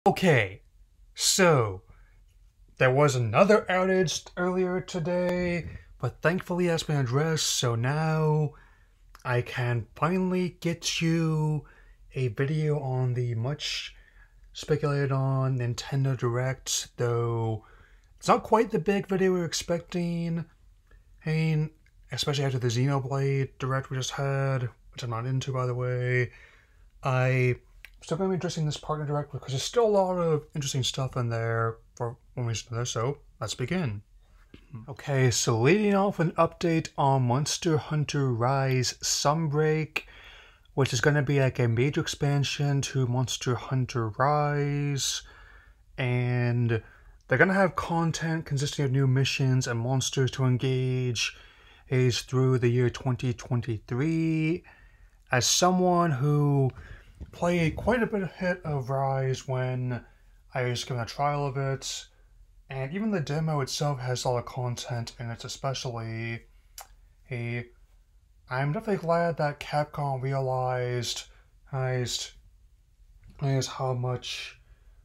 Okay, so there was another outage earlier today, but thankfully that's been addressed, so now I can finally get you a video on the much speculated on Nintendo Direct, though it's not quite the big video we were expecting. I mean, especially after the Xenoblade Direct we just had, which I'm not into, by the way. I'm still going to be addressing this partner direct because there's still a lot of interesting stuff in there for when we do this, so let's begin. Okay, so leading off with an update on Monster Hunter Rise Sunbreak, which is going to be like a major expansion to Monster Hunter Rise, and they're going to have content consisting of new missions and monsters to engage through the year 2023. As someone who played quite a bit of Rise when I was given a trial of it, and even the demo itself has a lot of content in it, especially. I'm definitely glad that Capcom realized how much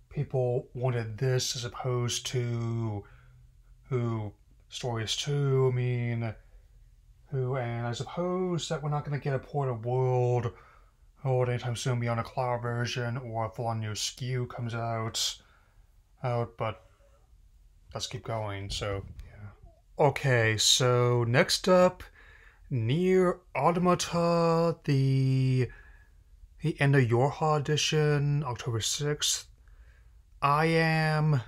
people wanted this as opposed to Stories 2. And I suppose that we're not going to get a ported world anytime soon beyond a cloud version or a full-on new SKU comes out, but let's keep going. So yeah. Okay, so next up, Nier Automata, the end of Yorha edition, October 6th. I am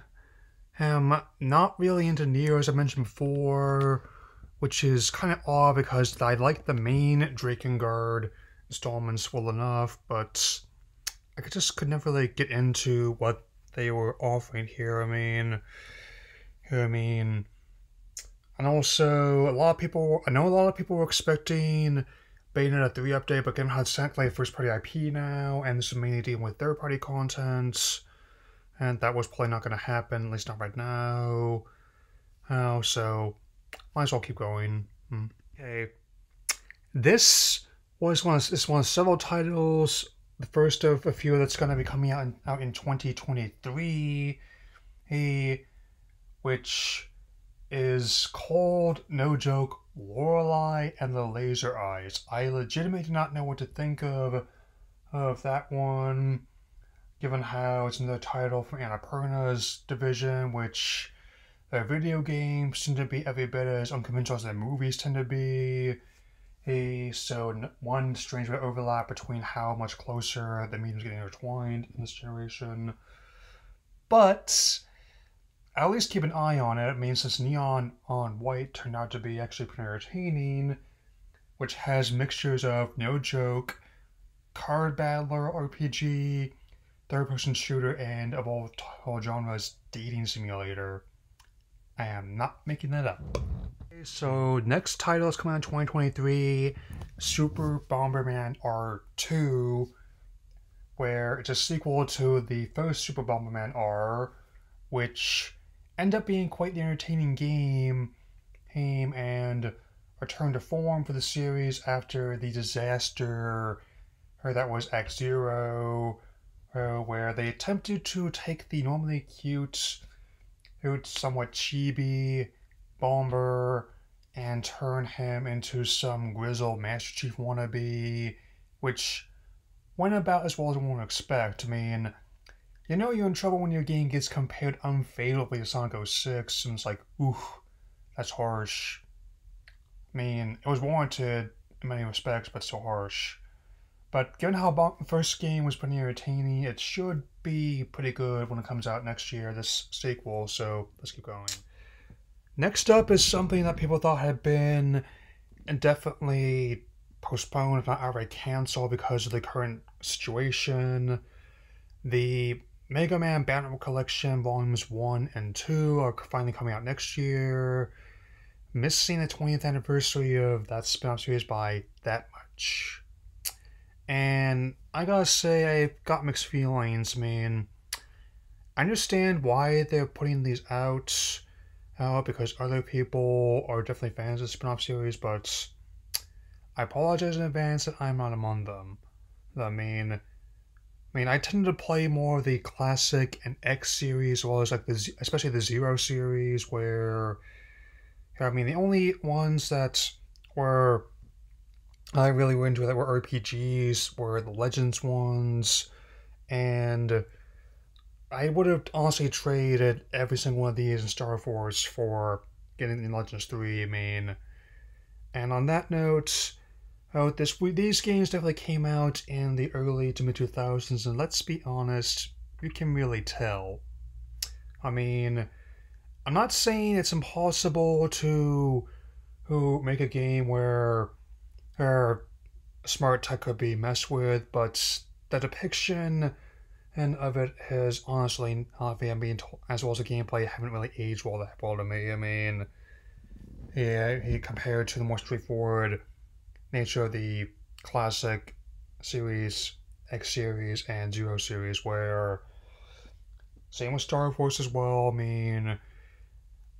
not really into Nier, as I mentioned before, which is kind of odd because I like the main Drakengard installments well enough, but I could never really get into what they were offering here. And also I know a lot of people were expecting Bayonetta 3 update, but given how it's technically a first-party IP now, and this is mainly dealing with third-party content, and that was probably not going to happen, at least not right now. So might as well keep going. Okay, this was one of several titles, the first of a few that's going to be coming out in 2023, which is called, no joke, Lorelei and the Laser Eyes. I legitimately do not know what to think of that one, given how it's another title from Annapurna's division, which their video games seem to be every bit as unconventional as their movies tend to be. So one strange bit of overlap between how much closer the mediums getting intertwined in this generation. But at least keep an eye on it. Since Neon on White turned out to be actually pretty entertaining, which has mixtures of, no joke, card battler RPG, third-person shooter, and of all genres, dating simulator. I am not making that up. So next title is coming out in 2023, Super Bomberman R2, where it's a sequel to the first Super Bomberman R, which ended up being quite the entertaining game and returned to form for the series after the disaster that was Act Zero, where they attempted to take the normally cute, somewhat chibi Bomber and turn him into some grizzled Master Chief wannabe, which went about as well as one would expect. You know you're in trouble when your game gets compared unfavorably to Sonic 06, and it's like, ooh, that's harsh. It was warranted in many respects, but still harsh. But given how the first game was pretty entertaining, it should be pretty good when it comes out next year, this sequel, so let's keep going. Next up is something that people thought had been indefinitely postponed, if not outright canceled, because of the current situation. The Mega Man Battle Collection Volumes 1 and 2 are finally coming out next year, missing the 20th anniversary of that spin-off series by that much. And I gotta say, I've got mixed feelings. I understand why they're putting these out, because other people are definitely fans of the spin-off series, but I apologize in advance that I'm not among them. I mean, I tend to play more of the classic and X series, as well as like especially the Zero series, where I mean the only ones that were I really were into that were RPGs were the Legends ones, and I would have honestly traded every single one of these in Star Force for getting in Legends 3. I mean, and on that note. Oh, these games definitely came out in the early to mid 2000s, and let's be honest, you can really tell. I mean, I'm not saying it's impossible to make a game where smart tech could be messed with, but the depiction and of it has honestly, if I'm being told, as well as the gameplay, haven't really aged well that well to me. I mean, yeah, compared to the more straightforward nature of the classic series, X series, and Zero series, where same with Star Force as well. I mean,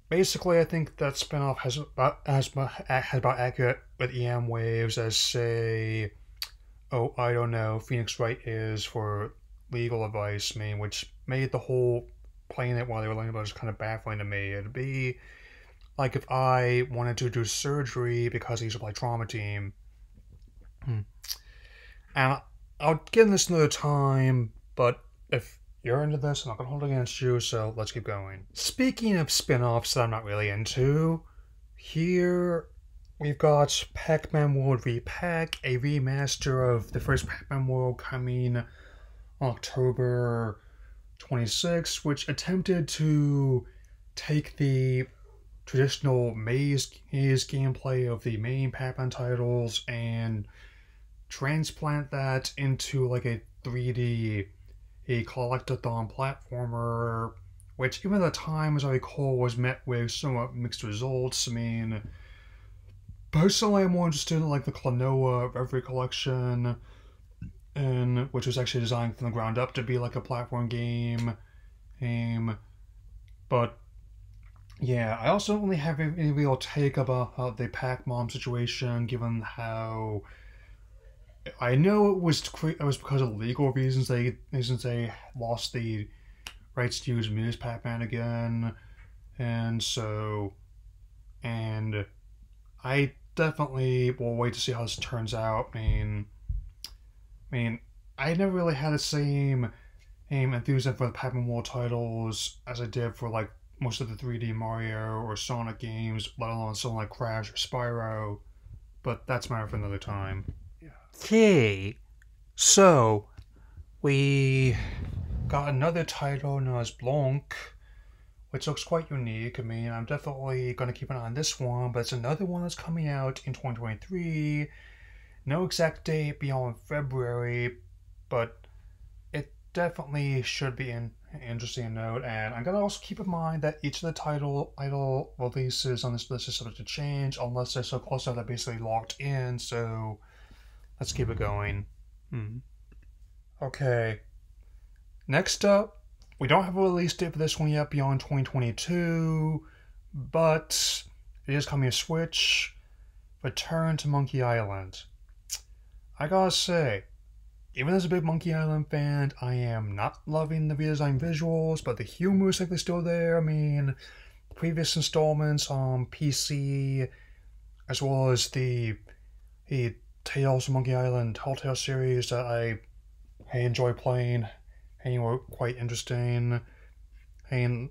basically, I think that spinoff has about accurate with EM waves as say, oh, I don't know, Phoenix Wright is for legal advice. I mean, which made the whole playing it while they were learning about it just kind of baffling to me. It'd be like if I wanted to do surgery because I used to play Trauma Team. And I'll get into this another time, but if you're into this, I'm not going to hold it against you, so let's keep going. Speaking of spin-offs that I'm not really into, here we've got Pac-Man World Re-PAC, a remaster of the first Pac-Man World coming on October 26, which attempted to take the traditional maze gameplay of the main Pac-Man titles and transplant that into like a 3D, a collectathon platformer, which even at the time, as I recall, was met with somewhat mixed results. I mean, personally, I'm more interested in like the Klonoa Reverie collection, and which was actually designed from the ground up to be like a platform game. But yeah, I also don't really have any real take about the Pac-Mom situation, given how I know it was because of legal reasons they lost the rights to use Ms. Pac-Man again, and I definitely will wait to see how this turns out. I mean, I never really had the same enthusiasm for the Pac-Man World titles as I did for like most of the 3D Mario or Sonic games, let alone something like Crash or Spyro, but that's a matter for another time. Okay, so we got another title known as Blanc, which looks quite unique. I mean, I'm definitely going to keep an eye on this one, but it's another one that's coming out in 2023. No exact date beyond February, but it definitely should be an interesting note. And I'm going to also keep in mind that each of the title releases on this list is subject to change unless they're so close that they're basically locked in, so let's keep it going. Okay. Next up, we don't have a release date for this one yet beyond 2022, but it is coming to Switch. Return to Monkey Island. I gotta say, even as a big Monkey Island fan, I am not loving the redesigned visuals, but the humor is likely still there. I mean, the previous installments on PC, as well as the Tales of Monkey Island Telltale series that I enjoy playing and were quite interesting, and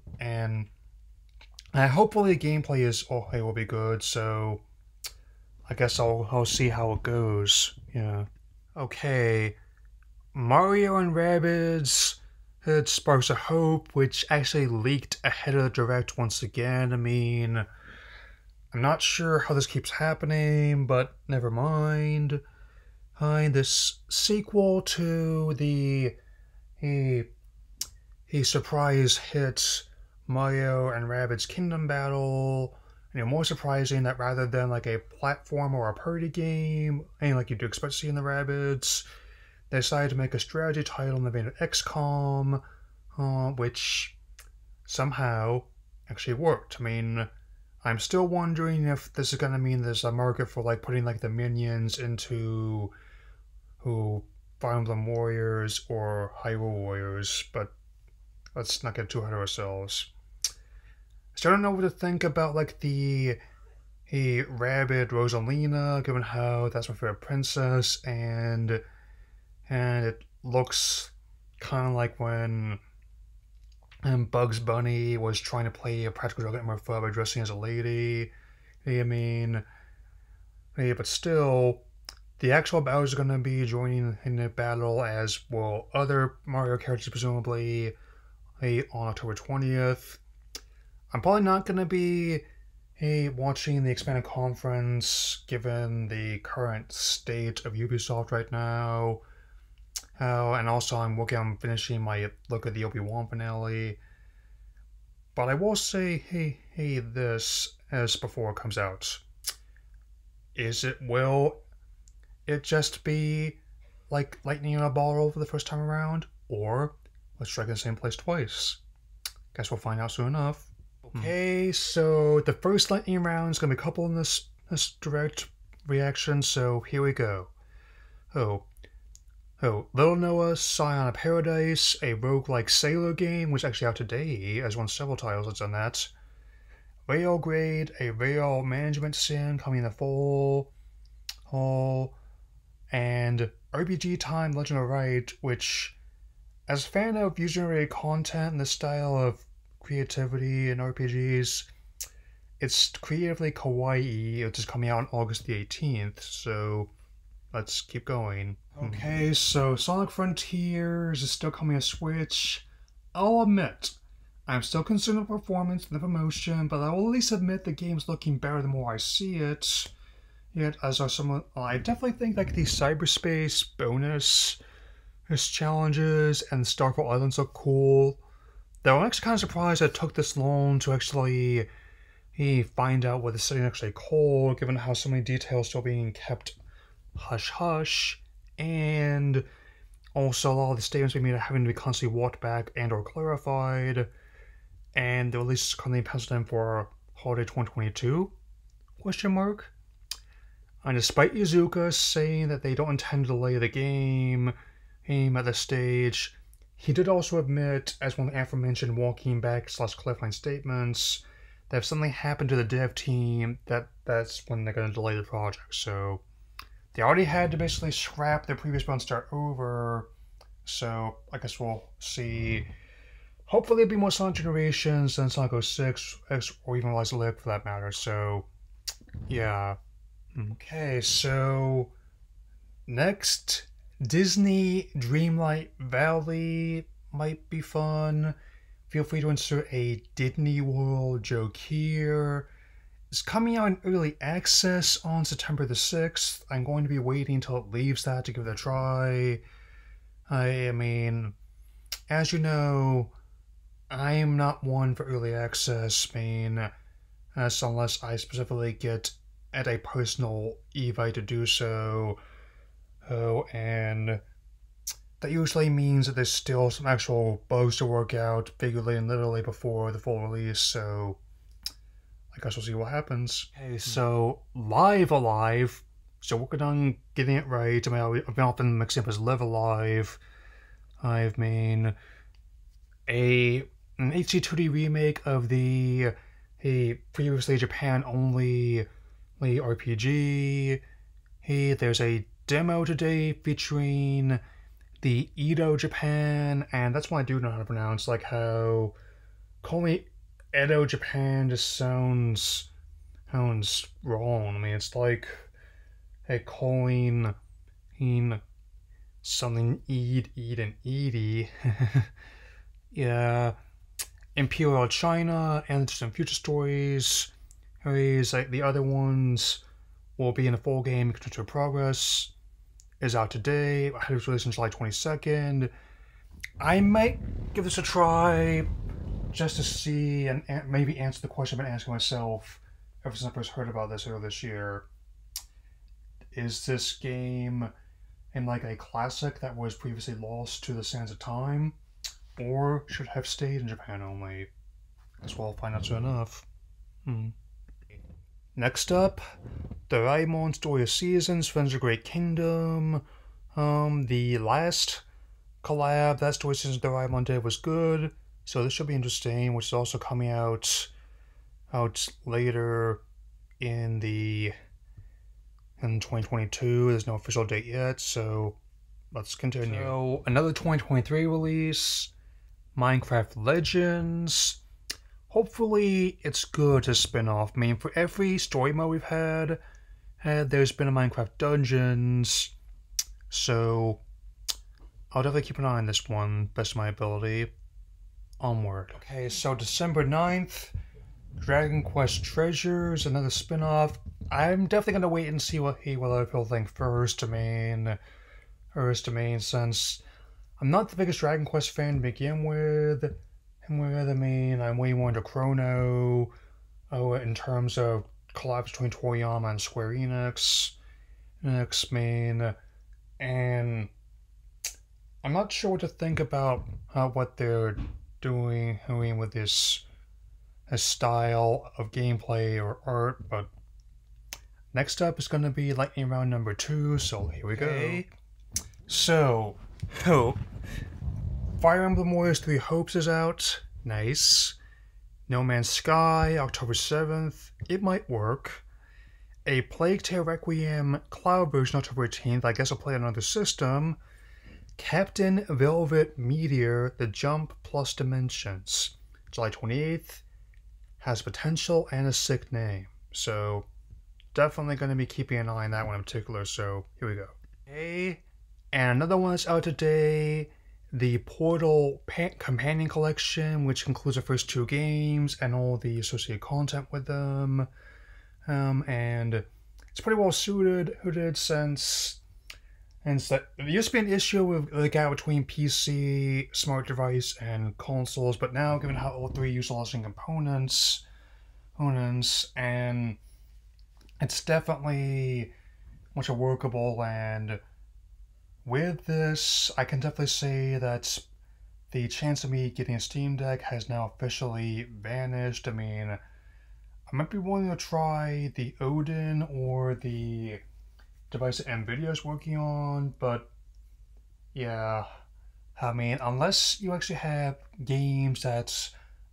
hopefully the gameplay will be good, so I guess I'll see how it goes. Yeah. Okay. Mario and Rabbids had Sparks of Hope, which actually leaked ahead of the Direct once again. I mean, I'm not sure how this keeps happening, but never mind. This sequel to the surprise hit Mario and Rabbids Kingdom Battle. More surprising that rather than like a platform or a party game, like you'd expect to see in the Rabbids, they decided to make a strategy title in the vein of XCOM, which somehow actually worked. I mean, I'm still wondering if this is going to mean there's a market for like putting like the minions into for Fire Emblem Warriors or Hyrule Warriors, but let's not get too ahead of ourselves. So I don't know what to think about like the Rabbid Rosalina, given how that's my favorite princess, and it looks kind of like when Bugs Bunny was trying to play a practical joke at Murphy by dressing as a lady. I mean, but still, the actual Bowser's going to be joining in the battle, as will other Mario characters, presumably, on October 20th. I'm probably not going to be watching the expanded conference, given the current state of Ubisoft right now. And also, I'm working on finishing my look at the Obi-Wan finale. But I will say, this as before it comes out. Will it just be like lightning in a bottle for the first time around? Or let's strike in the same place twice? Guess we'll find out soon enough. Okay, so the first lightning round is going to be a couple in this direct reaction, so here we go. Little Noah, Scion of Paradise, a roguelike sailor game, which is actually out today, as one of several titles that's on that. Railgrade, a rail management sim coming in the fall. And RPG Time Legend of Wright, which, as a fan of user-generated content and the style of creativity in RPGs, it's creatively kawaii, which is coming out on August the 18th, so let's keep going. Okay, so Sonic Frontiers is still coming to Switch. I'll admit, I'm still concerned with performance and the promotion, but I will at least admit the game's looking better the more I see it. Yet, as are some, I definitely think like the Cyberspace bonus challenges and Starfall Islands look cool. Though I'm actually kind of surprised it took this long to actually find out what the setting actually called, given how so many details still being kept hush-hush, and also a lot of the statements being made having to be constantly walked back and or clarified, and the release is currently penciled in for holiday 2022? And despite Iizuka saying that they don't intend to delay the game at this stage, he did also admit, as one of the aforementioned walking back / clarifying statements, that if something happened to the dev team, that's when they're going to delay the project. So they already had to basically scrap their previous run, start over. So I guess we'll see. Hopefully there'll be more Sonic generations than Sonic 06, or even Rise of Lick for that matter. So yeah. Okay, so next, Disney Dreamlight Valley might be fun. Feel free to insert a Didney Worl joke here. It's coming out in early access on September the 6th. I'm going to be waiting until it leaves that to give it a try. I mean, as you know, I am not one for early access. I mean, unless I specifically get at a personal invite to do so. And that usually means that there's still some actual bugs to work out, figuratively and literally, before the full release, so I guess we'll see what happens. Okay, so Live Alive. So working on getting it right. I mean, I've been often mixing up as Live Alive. I mean, an HD2D remake of the previously Japan-only RPG. There's a demo today featuring the Edo Japan, and that's one I do know how to pronounce, like how calling it Edo Japan just sounds wrong. I mean, it's like calling something Eid and Edie. Yeah. Imperial China and some future stories. Like the other ones will be in a full game. Continual Progress is out today. It was released on July 22nd. I might give this a try just to see and maybe answer the question I've been asking myself ever since I first heard about this earlier this year. Is this game in like a classic that was previously lost to the sands of time, or should have stayed in Japan only? Guess we'll find out soon enough. Next up, Doraemon Story of Seasons, Friends of Great Kingdom. The last collab that Story Seasons Doraemon did was good, so this should be interesting, which is also coming out later in 2022. There's no official date yet, so let's continue. So another 2023 release, Minecraft Legends. Hopefully it's good as a spin-off. I mean, for every story mode we've had there's been a Minecraft Dungeons, so I'll definitely keep an eye on this one, best of my ability. Onward. Okay, so December 9th, Dragon Quest Treasures, another spin-off. I'm definitely going to wait and see what other people think first. I mean, since I'm not the biggest Dragon Quest fan to begin with, I'm way more into Chrono, in terms of collabs between Toriyama and Square Enix, and I'm not sure what to think about what they're doing with this style of gameplay or art, but next up is going to be Lightning Round number 2, so here we go. So, Fire Emblem Warriors 3 Hopes is out. Nice. No Man's Sky, October 7th. It might work. A Plague Tale Requiem Cloud version, October 18th. I guess I'll play on another system. Captain Velvet Meteor, The Jump Plus Dimensions, July 28th. Has potential and a sick name. So, definitely going to be keeping an eye on that one in particular, so here we go. Okay. And another one that's out today, the Portal Companion Collection, which includes the first 2 games and all the associated content with them. And it's pretty well suited since there used to be an issue with the gap between PC, smart device, and consoles, but now, given how all 3 use the same components, and it's definitely much more workable, and with this, I can definitely say that the chance of me getting a Steam Deck has now officially vanished. I mean, I might be willing to try the Odin or the device that NVIDIA is working on, but yeah, I mean, unless you actually have games that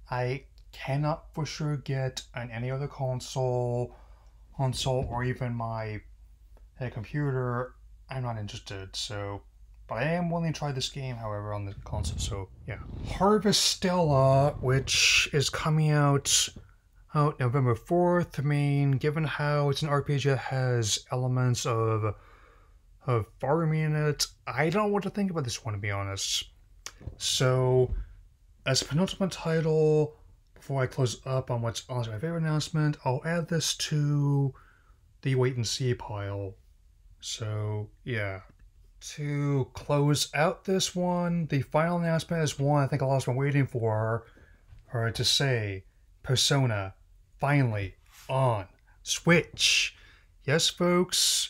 I cannot for sure get on any other console, or even my computer, I'm not interested, so, but I am willing to try this game, however, on the console, so, yeah. Harvestella, which is coming out November 4th. I mean, given how it's an RPG that has elements of farming in it, I don't know what to think about this one, to be honest. So, as a penultimate title, before I close up on what's honestly my favorite announcement, I'll add this to the wait and see pile. So, yeah. To close out this one, the final announcement is one I think a lot of us have been waiting for her to say, Persona, finally, on Switch. Yes, folks,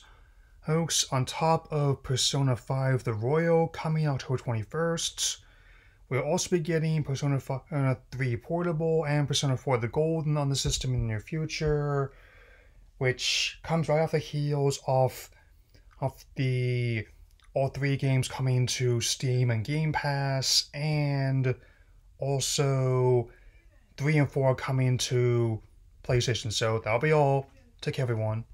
on top of Persona 5 The Royal coming out October 21st, we'll also be getting Persona 3 Portable and Persona 4 The Golden on the system in the near future, which comes right off the heels of the all 3 games coming to Steam and Game Pass, and also 3 and 4 coming to PlayStation. So that'll be all. Take care, everyone.